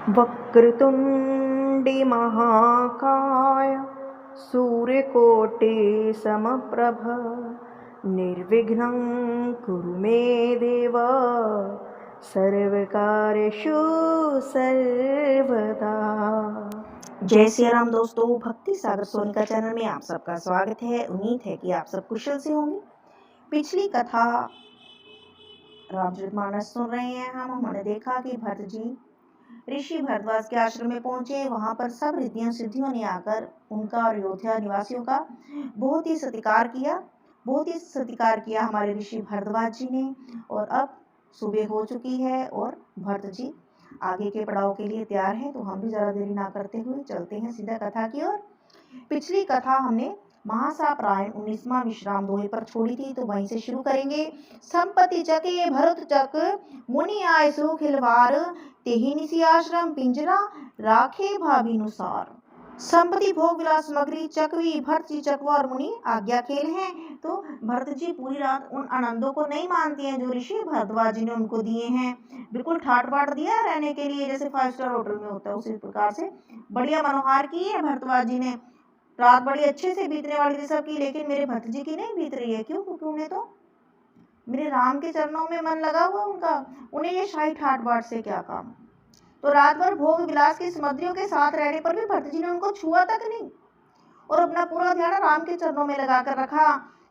वक्रतुण्डी महाकाय सूर्यकोटि समप्रभ निर्विघ्नं कुरु मे देव सर्वकार्येषु सर्वदा। जय सिया राम दोस्तों, भक्ति सागर सोनिका चैनल में आप सबका स्वागत है। उम्मीद है कि आप सब कुशल से होंगे। पिछली कथा रामचरितमानस सुन रहे हैं हमने देखा कि भरत जी ऋषि भरद्वाज के आश्रम में पहुंचे। वहां पर सब रिद्धियों सिद्धियों ने आकर उनका और अयोध्या निवासियों का बहुत ही सत्कार किया हमारे ऋषि भरद्वाज जी ने। और अब सुबह हो चुकी है और भरत जी आगे के पड़ाव के लिए तैयार है। तो हम भी जरा देरी ना करते हुए चलते हैं सीधा कथा की ओर। पिछली कथा हमने महासापरायण 19वां विश्राम दोहे पर छोड़ी थी, तो वहीं से शुरू करेंगे। संपत्ति चके भरत चक मुनि आय सो खिलवार तेहि निसी आश्रम पिंजरा राखे भाभिनुसार। संपत्ति भोग विलास सामग्री चकवी भरत जी चकवा और मुनि आज्ञा खेल हैं। तो भरत जी पूरी रात उन आनंदों को नहीं मानते हैं जो ऋषि भरद्वाज जी ने उनको दिए हैं। बिल्कुल ठाट बाट दिया रहने के लिए, जैसे 5 स्टार होटल में होता है उसी प्रकार से बढ़िया मनोहार की है भरद्वाज जी ने। रात बड़ी अच्छे से बीतने वाली थी सबकी, लेकिन मेरे भक्त जी की नहीं बीत रही है। क्यों? क्योंकि उन्हें तो मेरे राम के चरणों में मन लगा हुआ उनका, उन्हें ये शाही ठाट बाट से क्या काम। तो रात भर भोग विलास की सामग्रियों के साथ रहने पर भी भरत जी ने उनको छुआ तक नहीं और अपना पूरा ध्यान राम के चरणों में लगा कर रखा।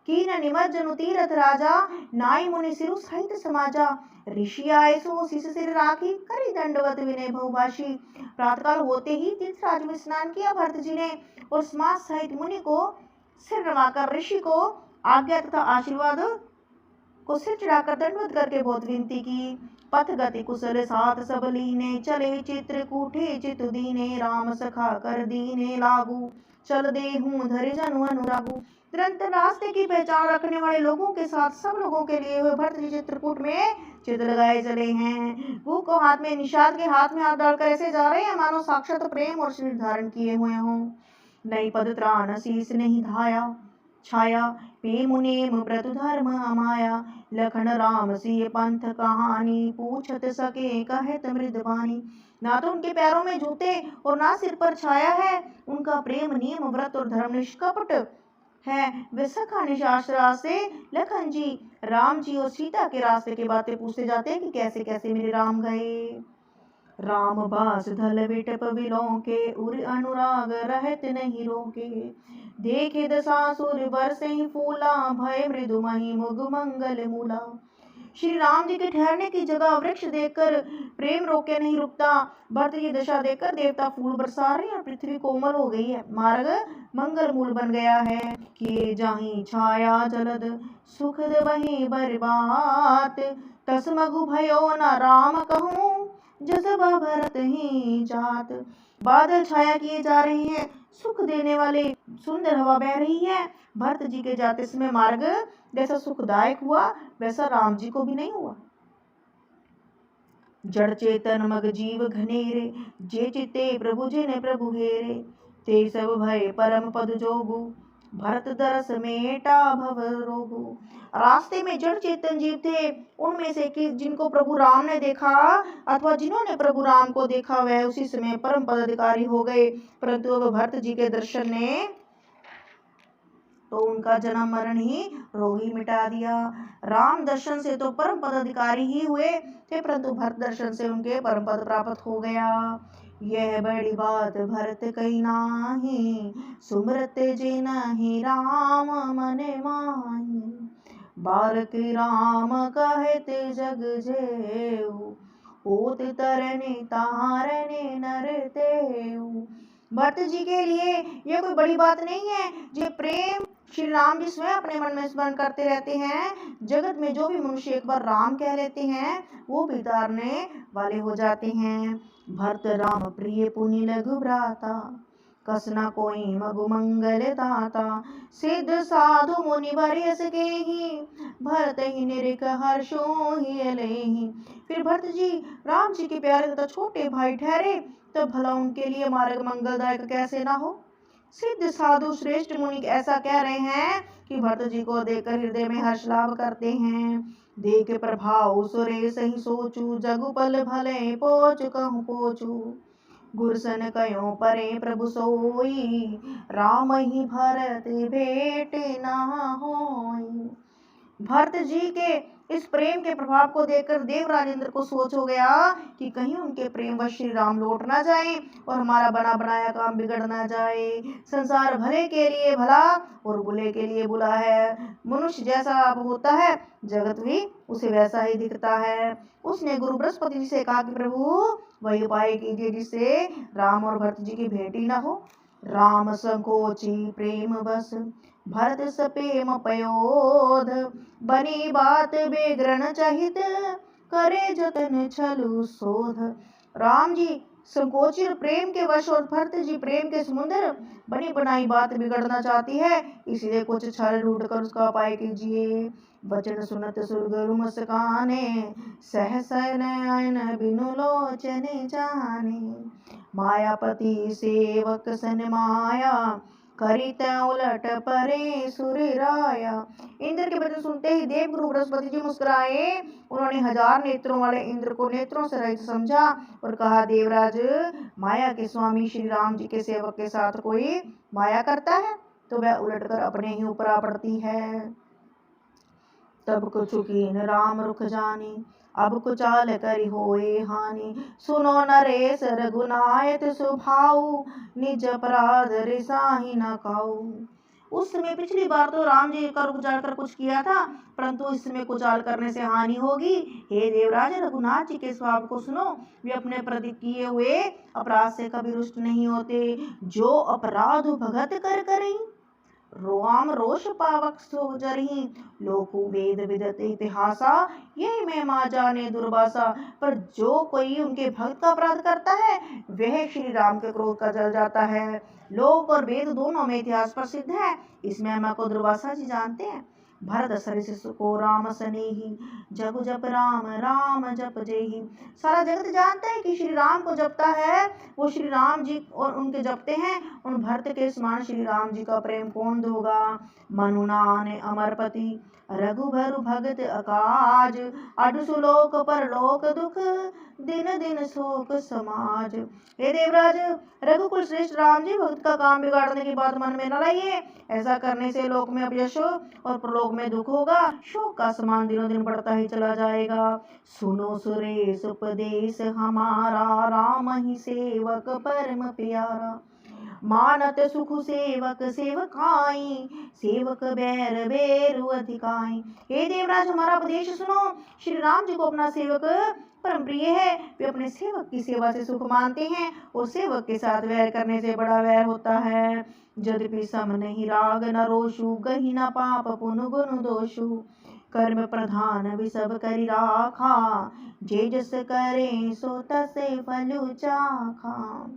कीन निमज्जनु तीरथ राजा नाई मुनि सिरु सहित समाजा ऋषि आए सो शीश सिर राखी करी दंडवत विनय बहुभाषी। प्रातःकाल होते ही तीर्थराज में स्नान किया भरत जी ने और समाज सहित मुनि को सिर नवाकर ऋषि को आज्ञा तथा आशीर्वाद को सिर चढ़ाकर दंडवत करके बहुत विनती की। पथ गति कुशल साथ सब लीने चले चित्रकूटे चित दीने राम सखा कर दीने लागू चल देहूं धरे जनु अनुरागू। तुरंत रास्ते की पहचान रखने वाले लोगों के साथ सब लोगों के लिए हुए भरत जी चित्रकूट में चित्र लगाए चले हैं। गु को हाथ में निषाद के हाथ में हाथ डालकर ऐसे जा रहे हैं मानो साक्षात प्रेम और श्री धारण किए हुए हों। नई पद त्राण शीस नहीं धाया छाया पे मुनेम प्रतु धर्म अमाया लखन राम सिय पंथ कहानी पूछत सके कहत मृदवानी। ना तो उनके पैरों में जूते और ना सिर पर छाया है, उनका प्रेम नियम व्रत और धर्म निष्कपट है। वे सखा निशास्त्रा से लखन जी राम जी और सीता के रास्ते की बातें पूछते जाते हैं कि कैसे कैसे मेरे राम गए। राम बास धल विटप विलोके उर अनुराग रहत नहीं रोके देखे दशासुर बरसे ही फूला भय मृदुमहि मुग मंगल मूला। श्री राम जी के ठहरने की जगह वृक्ष देखकर प्रेम रोके नहीं रुकता। भरत की दशा देखकर देवता फूल बरसा रहे और पृथ्वी कोमल हो गई है, मार्ग मंगल मूल बन गया है। किए जाहि छाया जलद सुखद वही बरबात तस मगु भयो न राम कहूँ जस भरत ही जात। बादल छाया किए जा रहे हैं, सुख देने वाले सुंदर हवा बह रही है। भरत जी के जाते समय मार्ग जैसा सुखदायक हुआ वैसा राम जी को भी नहीं हुआ। जड़ चेतन मग जीव घनेरे जे चिते प्रभु जिने प्रभु हेरे ते सब भय परम पद जोगु भरत दरस मेटा भव रोगु। रास्ते में जड़ चेतन जीव थे, उनमें से कि जिनको प्रभु राम ने देखा अथवा जिन्होंने प्रभु राम को देखा वह उसी समय परम पद अधिकारी हो गए। परंतु अब भरत जी के दर्शन ने तो उनका जन्म मरण ही रोग ही मिटा दिया। राम दर्शन से तो परम पद अधिकारी ही हुए थे, परंतु भरत दर्शन से उनके परम पद प्राप्त हो गया। यह बड़ी बात भरत कही नाही सुमरत जे नहीं राम मन माही। बालक राम कहते जग जेऊ ओत तरने तारने नर तेऊ। भरत जी के लिए यह कोई बड़ी बात नहीं है। जो प्रेम श्री राम जी स्वयं अपने मन में स्मरण करते रहते हैं, जगत में जो भी मनुष्य एक बार राम कह लेते हैं वो भी तारने वाले हो जाते हैं। भरत राम प्रिय पुनि लघु भ्राता कसना कोई मगु मंगल दाता सिद्ध साधु मुनि बरियस के ही भरत ही निरिक हर्षो ही अलेहि। फिर भरत जी राम जी के प्यारे तथा छोटे भाई ठहरे, तब भला उनके लिए मार्ग मंगलदायक कैसे ना हो। सिद्ध साधु श्रेष्ठ मुनि ऐसा कह रहे हैं कि भरत जी को देखकर हृदय में हर्ष लाभ करते हैं। देख प्रभाव सुरे सही सोचू, जगुपल भले पोच कहूँ पोचू। गुरसन कयो परे प्रभु सोई, राम ही भरत भेंट ना होई। भरत जी के इस प्रेम के प्रभाव को देखकर देवराज इंद्र को सोच हो गया कि कहीं उनके प्रेम वश श्री राम लौट ना जाए और हमारा बना बनाया काम बिगड़ ना जाए। संसार भले के लिए भला और बुरे के लिए बुरा है। मनुष्य जैसा अब होता है, जगत भी उसे वैसा ही दिखता है। उसने गुरु बृहस्पति जी से कहा कि प्रभु वही उपाय कीजिए जिससे राम और भरत जी की भेंट ही ना हो। राम संकोची प्रेम बस, भरत सपेम पयोध। बनी बात बेग्रण चहित, करे जतन छलु शोध। राम जी संकोचित प्रेम के वश और भरत जी प्रेम के समुद्र, बनी बनाई बात बिगड़ना चाहती है, इसलिए कुछ छल ढूंढ कर उसका उपाय कीजिए। वचन सुनत सुरगरु मुस्काने, सहस नयन बिनु लोचन जाने। मायापति सेवक सन माया, करित उलट परे सुर राया। इंद्र के वचन सुनते ही देव गुरु बृहस्पति जी मुस्कुराए। उन्होंने 1000 नेत्रों वाले इंद्र को नेत्रों से रहित समझा और कहा, देवराज, माया के स्वामी श्री राम जी के सेवक के साथ कोई माया करता है तो वह उलटकर अपने ही ऊपर आ पड़ती है। तब कुछ कीन राम रुख जानी, अब कुचाल करी होए हानि। सुनो नरेश रघुनायक सुभाऊ, निज अपराध रिसाही न खाऊ। उस समय पिछली बार तो राम जी का रुख जाकर कुछ किया था, परंतु इस समय कुचाल करने से हानि होगी। हे देवराज, रघुनाथ जी के स्वभाव को सुनो। वे अपने प्रति किए हुए अपराध से कभी रुष्ट नहीं होते। जो अपराध भगत कर करें, रोम रोष पावक सो जरही। लोकु वेद विदत इतिहासा, यही महिमा जाने दुर्वासा। पर जो कोई उनके भक्त का अपराध करता है, वह श्री राम के क्रोध का जल जाता है। लोक और वेद दोनों में इतिहास प्रसिद्ध है। इस महिमा को दुर्वासा जी जानते हैं। भरत सरिस को राम सनेही, जग जप राम राम जप जेही। सारा जगत जानता है कि श्री राम को जपता है वो श्री राम जी और उनके जपते हैं। उन भरत के समान श्री राम जी का प्रेम कौन होगा। मनुनान अमरपति, रघुबर भगत अकाज। अडु सुलोक परलोक दुख, दिन दिन शोक समाज। हे देवराज, रघुकुल श्रेष्ठ राम जी भक्त का काम बिगाड़ने की बात मन में न लाइए। ऐसा करने से लोक में अपयश और प्रलोक में दुख होगा। शोक का समान दिनों दिन बढ़ता ही चला जाएगा। सुनो सुरेश उपदेश हमारा, राम ही सेवक परम प्यारा। मानत सुख सेवक सेवकाई, सेवक बैर बैरु अधिकाई। हे देवराज, हमारा उपदेश सुनो। श्री राम जी को अपना सेवक परम प्रिय है। वे अपने सेवक की सेवा से सुख मानते हैं और सेवक के साथ वैर करने से बड़ा वैर होता है। यद्यपि सम नहीं राग न रोषु, गही न पाप पुन गुण दोषु। कर्म प्रधान विसब करि राखा, जे जस करे सो तसे फलु चाखा।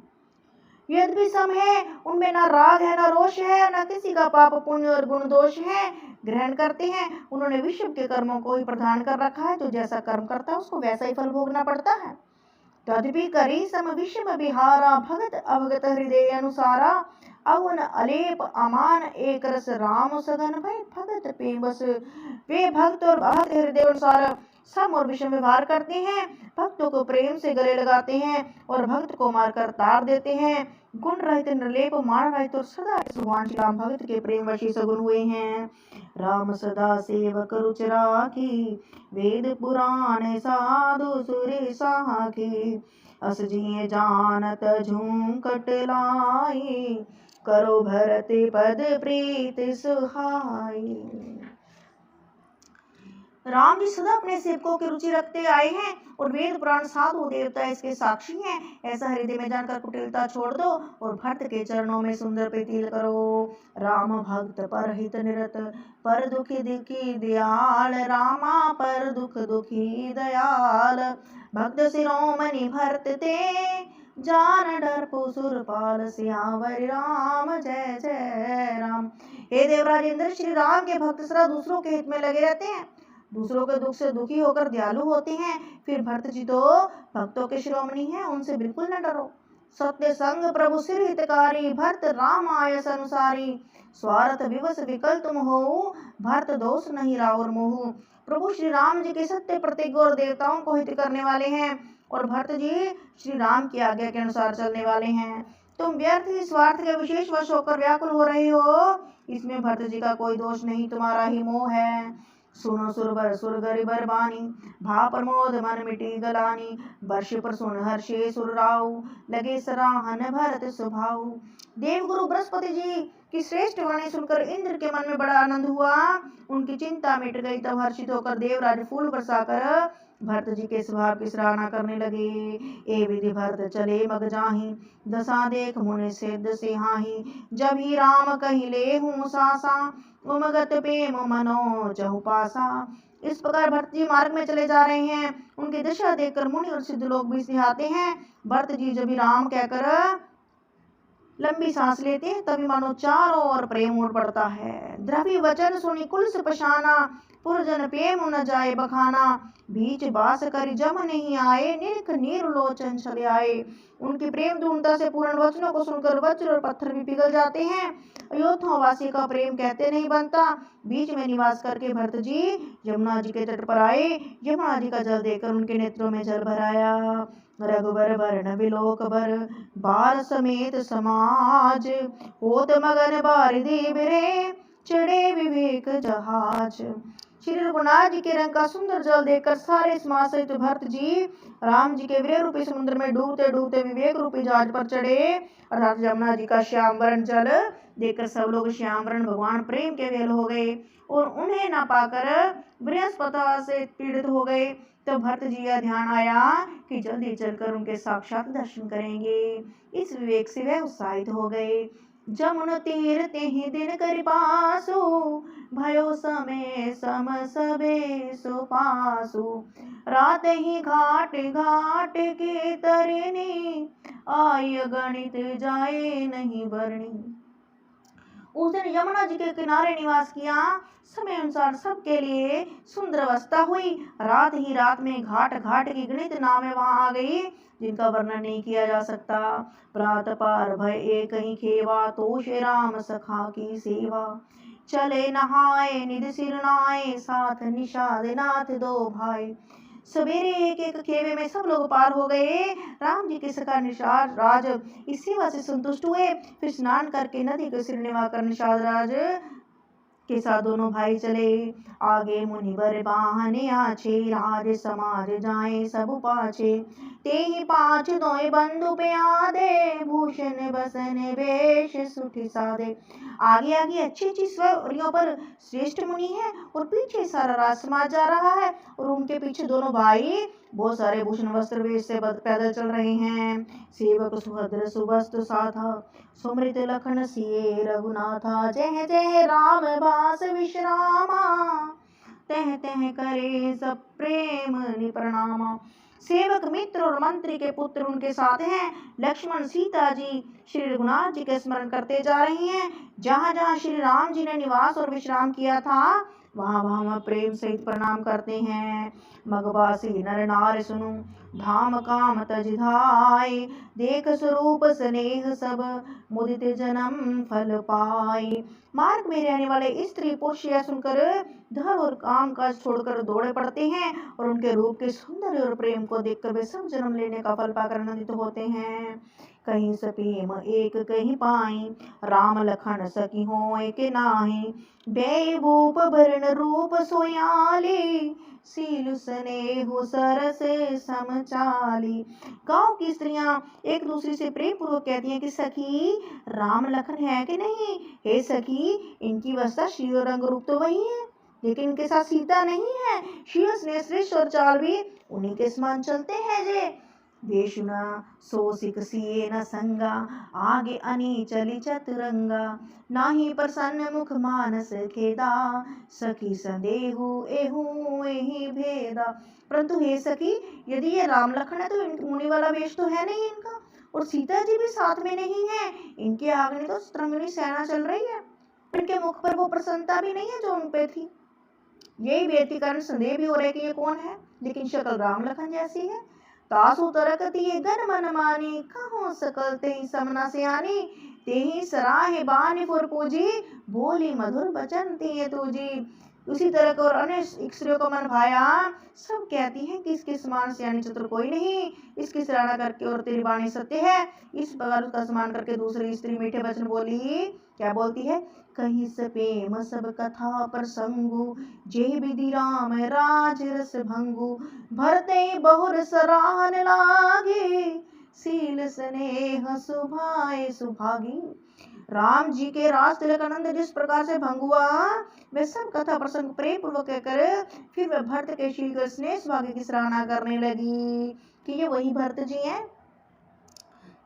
यद्यपि सम है, उनमें न राग है न रोष है, न किसी का पाप पुण्य और गुण दोष है। ग्रहण करते हैं, उन्होंने विश्व के कर्मों को ही प्रधान कर रखा है। जो जैसा कर्म करता है उसको वैसा ही फल भोगना पड़ता है। तद्यपि करी सम विषम विहारा, भगत अभगत हृदय अनुसारा। अवन अलेप अमान एक रस, राम सघन भय भगत प्रेम बस। वे भक्त और भक्त हृदय अनुसार सम और विषम व्यवहार करते हैं। भक्तों को प्रेम से गले लगाते हैं और भक्त को मारकर तार देते हैं। गुण रहित निर्लेप मान रहित और सदा भगवान श्री राम भक्त के प्रेम वशी सगुन हुए हैं। राम सदा सेवक रुच राखी, वेद पुराण साधु सुर साखी। अस जिए जानत झूकट लाई, करो भरत पद प्रीत सुहाई। राम जी सदा अपने सेवकों की रुचि रखते आए हैं और वेद पुराण साधु देवता इसके साक्षी हैं। ऐसा हृदय में जानकर कुटिलता छोड़ दो और भक्त के चरणों में सुंदर प्रीति करो। राम भक्त पर हित निरत, पर दुखी दुखी दयाल। रामा पर दुख दुखी दयाल, भक्त शिरोमणि भरत ते। जान डर पुसुरपाल, सियावर राम जय जय राम। हे देवराज इंद्र, श्री राम के भक्त सदा दूसरों के हित में लगे रहते हैं, दूसरों के दुख से दुखी होकर दयालु होते हैं। फिर भरत जी तो भक्तों के शिरोमणि हैं, उनसे बिल्कुल न डरो। सत्य संग प्रभु सिर हितकारी, भरत राम आयस अनुसारी, स्वार्थ विवश विकल तुम हो, भरत दोष नहीं राउर मोहु। प्रभु श्री राम जी के सत्य प्रतिज्ञ और देवताओं को हित करने वाले हैं, और भरत जी श्री राम की आज्ञा के अनुसार चलने वाले हैं। तुम व्यर्थ ही स्वार्थ के विशेष वश होकर व्याकुल हो रहे हो, इसमें भरत जी का कोई दोष नहीं, तुम्हारा ही मोह है। सुनो सुरबर सुर गरिबर बानी, भा प्रमोद मन मिटी गलानी, वर्ष पर सुन हर्षे सुर राउ, लगे सराहन भरत स्वभाव। देवगुरु बृहस्पति जी की श्रेष्ठ वाणी सुनकर इंद्र के मन में बड़ा आनंद हुआ, उनकी चिंता मिट गई। तब हर्षित होकर देवराज फूल बरसाकर भरत जी के स्वभाव की सराहना करने लगे। ए विधि भरत चले मग जाहि, दशा देख मुनि सिद्ध सिहाहि, जब ही राम कहि ले हूँ सासा, उमगत प्रेम मनो चहु पासा। इस प्रकार भरत जी मार्ग में चले जा रहे हैं, उनकी दशा देखकर मुनि और सिद्ध लोग भी सिहाते हैं। भरत जी जब ही राम कहकर लंबी सांस लेते हैं, तभी मानो चारों ओर प्रेम उड़ पड़ता है। द्रवी वचन सुनी कुल से पशाना, पुरजन प्रेम न जाए बखाना, बीच बास कर जम नहीं आए, निरख निर्लोचन चले आए। उनकी प्रेम दूरता से पूर्ण वचनों को सुनकर वज्र और पत्थर भी पिघल जाते हैं। अयोध्या वासी का प्रेम कहते नहीं बनता। बीच में निवास करके भरत जी यमुना जी के तट पर आए। यमुना जी का जल देकर उनके नेत्रों में जल भराया। रघुबर वर्ण विलोक बर, बार समेत समाज, होत मगन बारिधि बिरे, चढ़े विवेक जहाज। श्री रघुनाथ जी के रंग का सुंदर जल देखकर सारे समाज सहित भरत जी राम जी के वीर रूपी समुद्र में डूबते डूबते विवेक रूपी जहाज पर चढ़े। अर्थात यमुना जी का श्याम वर्ण जल देखकर सब लोग श्याम वर्ण भगवान प्रेम के वेल हो गए, और उन्हें न पाकर बृहस्पति से पीड़ित हो गए। तो भरत जी का ध्यान आया कि जल्दी चलकर उनके साक्षात दर्शन करेंगे। इस विवेक से वे उत्साहित हो गए। जमुन तीर तेहि दिन कर पासु, भयो समय सम सबे सुपासु, रात ही घाट घाट के तरनी, आय गणित जाए नहीं बरनी। उस दिन यमुना जी के किनारे निवास किया। समय अनुसार सबके लिए सुंदर अवस्था हुई। रात ही रात में घाट घाट की गणित नावें वहां आ गई, जिनका वर्णन नहीं किया जा सकता। प्रात पार भय एक ही खेवा, तो श्री राम सखा की सेवा, चले नहाए निधि सिर नाए, साथ निषाद नाथ दो भाई। सवेरे एक एक खेवे में सब लोग पार हो गए। राम जी के सखा निषाद राज इस सेवा से संतुष्ट हुए। फिर स्नान करके नदी के सिर निवाकर निषाद राज के साथ दोनों भाई चले। आगे मुनिवर बाहने आछे, राज समाज जाए सब पाछे, ते ही पाँच दोय बंधु पे आदे, भूषण बसन वेश सुठि सादे। आगे आगे अच्छी अच्छी स्वरियों पर श्रेष्ठ मुनि है, और पीछे सारा राज समाज जा रहा है, और उनके पीछे दोनों भाई बहुत सारे भूषण वस्त्र वेश से पैदल चल रहे हैं। सेवक सुभद्र सुवस्त्र साथा, सुमृत लखन सिए रघुनाथा, जय जय राम बास विश्रामा, तह तह करे सब प्रेम निप्रणामा। सेवक मित्र और मंत्री के पुत्र उनके साथ हैं। लक्ष्मण सीता जी श्री रघुनाथ जी के स्मरण करते जा रही हैं। जहाँ जहाँ श्री राम जी ने निवास और विश्राम किया था, वहाँ वहाँ प्रेम सहित प्रणाम करते हैं। मगवासी नर नार सुनु, धाम काम तज धाय, देख स्वरूप स्नेह सब, मुदित जन्म फल पाए। मार्ग में रहने वाले स्त्री पुरुष यह सुनकर धन और काम काज छोड़कर दौड़े पड़ते हैं, और उनके रूप के सौंदर्य और प्रेम को देखकर वे सब जन्म लेने का फल पाकर आनंदित होते हैं। कहीं सप्रेम एक कहीं पाई, राम लखन सखी होय के नाहि, बेय भूप वर्ण रूप सोयाली, सील स्नेह सरस समचाली। गांव की स्त्रियां एक दूसरे से प्रेम पूर्वक कहती हैं कि सखी राम लखन है कि नहीं। हे सखी, इनकी अवस्था श्री रंग रूप तो वही है, लेकिन इनके साथ सीता नहीं है। शील स्नेह श्रेष्ठ और चाल भी उन्हीं के समान चलते हैं। जे वेशुना सोसिक सिए न संगा, आगे अनी चली चतुरंगा, नाही प्रसन्न मुख मानस खेदा, सखी संदेहु एहू एही भेदा। परंतु हे सखी, यदि ये राम लखन है तो मुनि वाला वेश तो है नहीं इनका, और सीता जी भी साथ में नहीं है। इनके आगे तो सतरंगिणी सेना चल रही है, इनके मुख पर वो प्रसन्नता भी नहीं है जो उन पे थी। यही भेद के कारण संदेह भी हो रहा है कि ये कौन है, लेकिन शक्ल राम लखन जैसी है। तासु तरकती गन मन मानी, कहो सकल ते समना से आनी, तेहि सराहे बानी फुर पूजी, बोली मधुर बचन तिये तुजी। उसी तरह को और अन्य स्त्रियों को मन भाया, सब कहती हैं कि इसके समान सियानी चतुर कोई नहीं, इसकी सराहना करके और तेरी वाणी सत्य है। इस प्रकार उसका सम्मान करके दूसरी स्त्री मीठे वचन बोली। क्या बोलती है? कहीं सपेम सब कथा प्रसंगु, जे विधि राम राज रस भंगु, भरते बहुर सराहन लागे, सील स्नेह सुभाए सुभागी। राम जी के रास तिलक आनंद जिस प्रकार से भंग हुआ, वे सब कथा प्रसंग प्रेम पूर्वक कहकर फिर वह भरत के शील के स्नेह सुभागी की सराहना करने लगी कि ये वही भरत जी हैं।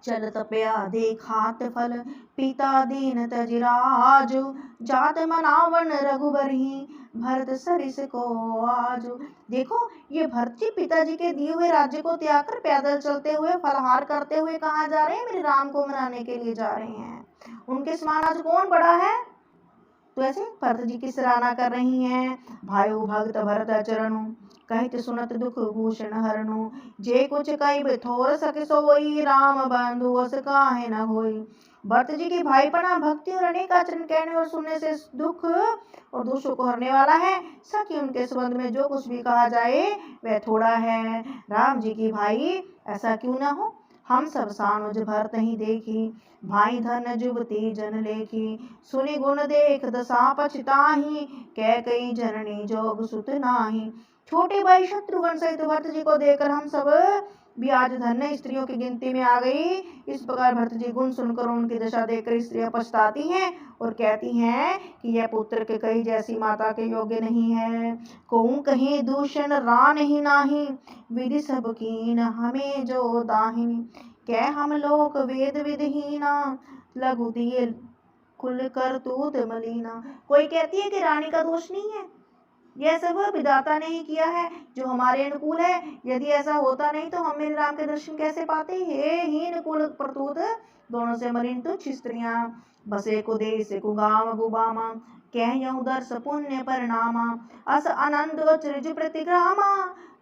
चल तपया देखात फल, पिता दीन तजिराजु, जात मनावन रघुबरही, भरत सरिस को आजु। देखो ये भरत जी पिताजी के दिए हुए राज्य को त्याग कर पैदल चलते हुए फलहार करते हुए कहाँ जा रहे हैं? मेरे राम को मनाने के लिए जा रहे हैं। उनके समान आज कौन बड़ा है? तो ऐसे भरत जी की सराहना कर रही हैं। भायु भक्त भरत चरणु, कहित सुनत दुख भूषण हरणु, जे कुछ कई थोर सके सोई, राम बंधु अस काहे न होई। भरत जी की भाईपना भक्ति और अनेक आचरण कहने और सुनने से दुख और दोषों को हरने वाला है। सखी उनके संबंध में जो कुछ भी कहा जाए वह थोड़ा है। राम जी की भाई ऐसा क्यों न हो? हम सब सानुज भरत ही देखी, भाई धन जुबती जन लेखी, सुनि गुण देख दशा पछताही, कह कई जननी जोग सुत नाही। छोटे भाई शत्रुघ्न सहित भरत जी को देखकर हम सब भी आज धन्य स्त्रियों की गिनती में आ गई। इस प्रकार भरत जी गुण सुनकर उनकी दशा देखकर स्त्रियां पछताती हैं और कहती हैं कि यह पुत्र के कहीं जैसी माता के योग्य नहीं है। कहूँ कहीं दूषण रा नहीं नाही, विधि सब कीन हमें जो दाहिनी, कह हम लोक वेद विधहीना, लघु दिए कुल कर तूत मलीना। कोई कहती है कि रानी का दोष नहीं है, यह सब विधाता ने ही किया है जो हमारे अनुकूल है। यदि ऐसा होता नहीं तो हम मेरे राम के दर्शन कैसे पाते? हे हीन कुल प्रतूत, दोनों से मलिन तुच्छ स्त्रियां, बसे को देश को गांव गुबामा, कह यऊ दर्श पुण्य परिणामा, अस आनंद त्रिज प्रतिग्रामा,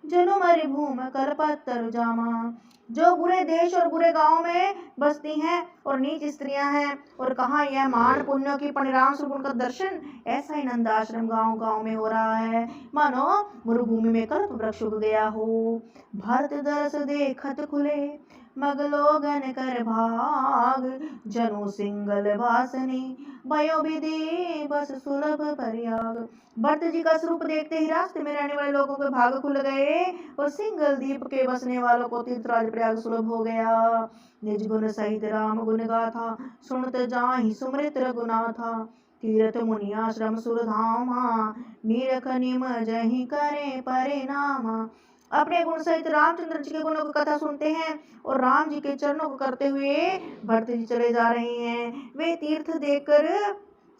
जनु मरि भूम कर पत्तर जामा। जो बुरे देश और बुरे गांव में बसती हैं और नीच स्त्रियां हैं, और कहाँ यह मान पुण्यों की परिणाम स्वरूप उनका दर्शन, ऐसा ही नंद आश्रम गांव गांव में हो रहा है, मानो मरुभूमि में कल्प वृक्ष उग गया हो। भरत दरस देखत खुले, मगलोगन कर भाग, जनु सिंगल वासनी, भयो विधि बस सुलभ परियाग। भरत जी का स्वरूप देखते ही रास्ते में रहने वाले लोगों के भाग खुल गए और सिंगल द्वीप के बसने वालों को तीर्थराज प्रयाग सुलभ हो गया। निज गुण सहित राम गुण गाथा, सुनत जाहि सुमृत रघुनाथा, तीर्थ मुनि आश्रम सुरधामा, नीरख निम जहि करे परिणामा। अपने गुण सहित रामचंद्र जी के गुणों की कथा सुनते हैं और राम जी के चरणों को करते हुए भरत जी चले जा रहे हैं। वे तीर्थ देखकर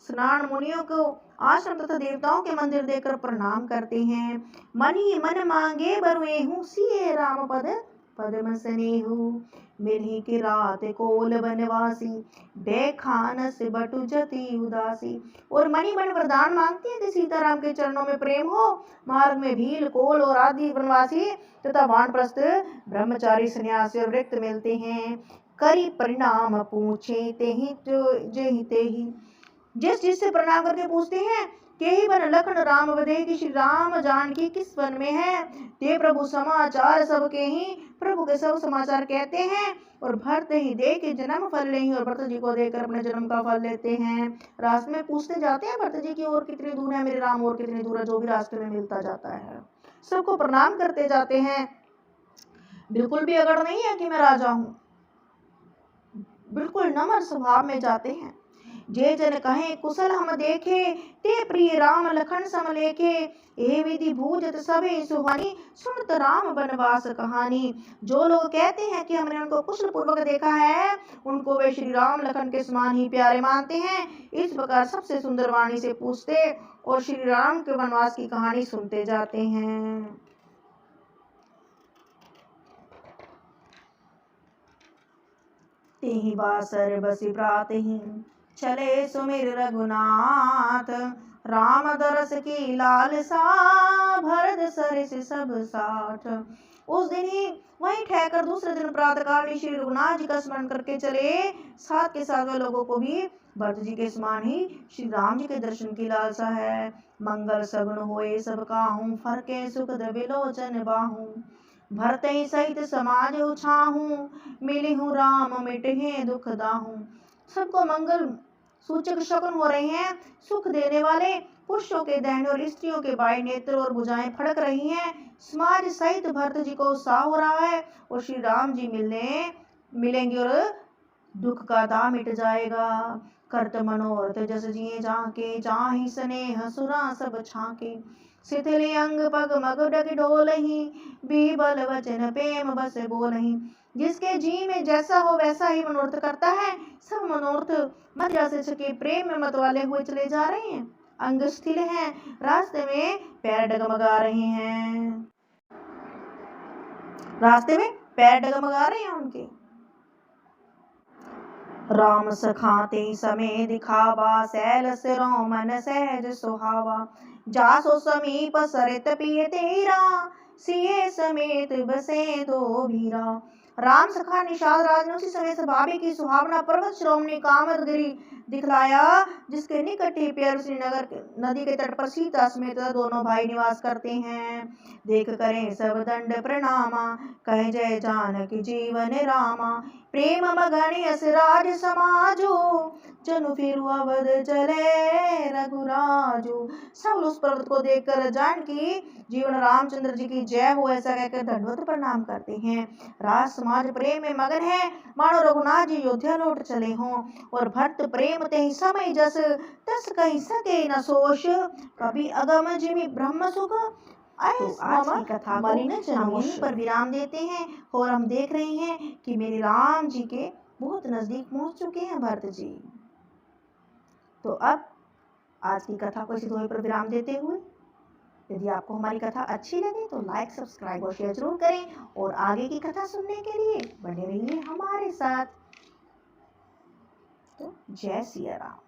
स्नान, मुनियों को आश्रम तथा देवताओं के मंदिर देखकर प्रणाम करते हैं। मन ही मन मांगे बरुएहू, सिए राम पद पद्म स्नेहु, मिलहि की रात कोल बनवासी, देखा से बटु जति उदासी। और मणि मन वरदान मांगती है कि सीताराम के चरणों में प्रेम हो। मार्ग में भील, कोल और आदि वनवासी तथा वानप्रस्थ ब्रह्मचारी सन्यासी और व्यक्त मिलते हैं। करी परिणाम पूछे तेहि जेहि तेहि, जिस जिससे प्रणाम करके पूछते हैं के ही वन लखन राम बधे कि श्री राम जानकी किस वन में है। ते प्रभु समाचार सबके ही, प्रभु के सब समाचार कहते हैं और भरत ही दे के जन्म फल नहीं, और भरत जी को देकर अपने जन्म का फल लेते हैं। रास्ते में पूछते जाते हैं भरत जी की और कितनी दूर है मेरे राम, और कितनी दूर है, जो भी रास्ते में मिलता जाता है सबको प्रणाम करते जाते हैं। बिल्कुल भी अगर नहीं है कि मैं राजा हूँ, बिल्कुल नम्र स्वभाव में जाते हैं। जे जन कहे कुशल हम देखे, ते प्रिय राम लखन सम लेखे, ए विधि भूजत सभे सुहानी, सुनत राम बनवास कहानी। जो लोग कहते हैं कि हमने उनको कुशल पूर्वक देखा है, उनको वे श्री राम लखन के समान ही प्यारे मानते हैं। इस प्रकार सबसे सुंदर वाणी से पूछते और श्री राम के वनवास की कहानी सुनते जाते हैं। तेहि बासर बसी प्रातहि, चले सुमिर रघुनाथ, राम दरस की लालसा, भरत सरिस सब साठ। उस दिन ही वहीं ठहकर दूसरे दिन प्रातःकाल श्री रघुनाथ जी का स्मरण करके चले। साथ के साथ वे लोगों को भी भरत जी के समान ही श्री राम जी के दर्शन की लालसा है। मंगल सगुन होए सब काहू, फरके सुख विलोचन बाहू। भरते सहित समाज उछाहू, मिली हूँ राम मिटे दुख दाहू। सबको मंगल सूचक शकुन हो रहे हैं। सुख देने वाले पुरुषों के दाहिने और स्त्रियों के बाएं नेत्र और भुजाएं फड़क रही हैं। समाज सहित भरत जी को उत्साह हो रहा है और श्री राम जी मिलेंगे और दुख का दाम मिट जाएगा। करत मनोरथ जस जिए जाके, चाहि स्नेह सुरा सब छाके। शिथिल अंग पग मग डग डोलही, बीबल वचन प्रेम बस बोलही। जिसके जी में जैसा हो वैसा ही मनोरथ करता है। सब मनोरथ मध्य से छके प्रेम में मत वाले हुए चले जा रहे हैं। अंग स्थिर हैं, रास्ते में पैर डगमगा रहे हैं। रास्ते में पैर डगमगा रहे हैं उनके। राम सखाते समय दिखावा, सैल सिरो मन सहज सुहावा। जासो समीप सरित पिय तेरा, सिए समेत बसे दो भीरा। राम सखा निषाद राज ने उसी समय भाभी की सुहावना पर्वत श्रोमणी कामदगिरी दिखलाया, जिसके निकट ही प्यार श्रीनगर नदी के तट पर सीता समेत दोनों भाई निवास करते हैं। देख करें सब दंड प्रणामा, कहे जय जानकी जीवन रामा। प्रेम मगन यस राज समाजो, जनु फिर अवध चले रघुराजो। सब उस पर्वत को देखकर जानकी जीवन रामचंद्र जी की जय हो ऐसा कहकर दंडवत प्रणाम करते हैं। राज समाज प्रेम में मगन है, मानो रघुनाथ जी अयोध्या लौट चले हों। और भक्त प्रेम ते ही समय जस, तस कहीं सके न सोश। कभी अगम जिमि ब्रह्म सुख, तो आज की कथा को हम यहीं पर विराम देते हैं। और हम देख रहे हैं कि मेरे राम जी के बहुत नजदीक पहुंच चुके हैं भरत जी। तो अब आज की कथा को इसी दोहे पर विराम देते हुए, यदि आपको हमारी कथा अच्छी लगे तो लाइक सब्सक्राइब और शेयर जरूर करें। और आगे की कथा सुनने के लिए बने रहिए हमारे साथ। तो जय सिया राम।